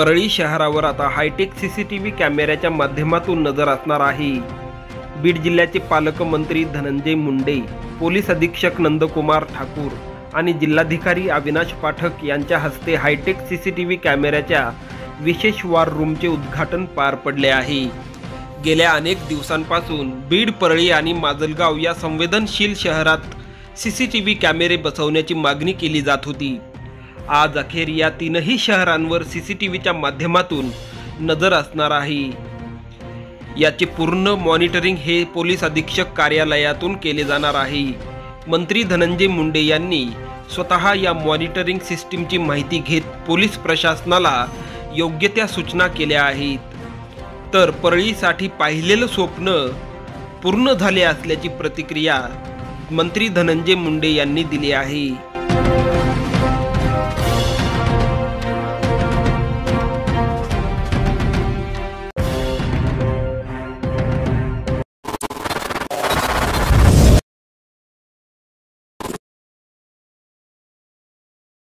परळी शहरावर आता hi tech CCTV कॅमेऱ्याच्या माध्यमातून नजर असणार आहे। बीड जिल्ह्याचे पालकमंत्री धनंजय मुंडे, पोलीस अधीक्षक नंदकुमार ठाकूर आणि जिल्हाधिकारी अविनाश पाठक यांच्या हस्ते हायटेक सीसीटीव्ही कॅमेऱ्याच्या विशेष वॉर रूमचे उद्घाटन पार पडले आहे। गेल्या अनेक दिवसांपासून बीड, परळी आणि माजलगाव या संवेदनशील शहरात सीसीटीव्ही कॅमेरे बसवण्याची मागणी केली जात होती। आज अखेर या तीनही शहरांवर सीसीटीव्हीच्या माध्यमातून नजर असणार आहे। याचे पूर्ण मॉनिटरिंग हे पोलीस अधीक्षक कार्यालयातून केले जाणार आहे। मंत्री धनंजय मुंडे यांनी स्वतः या मॉनिटरिंग सिस्टीमची माहिती घेत पोलीस प्रशासनाला योग्य त्या सूचना केल्या आहेत। तर परळीसाठी पाहिलेलं स्वप्न पूर्ण झाले असल्याची प्रतिक्रिया मंत्री धनंजय मुंडे यांनी दिली आहे।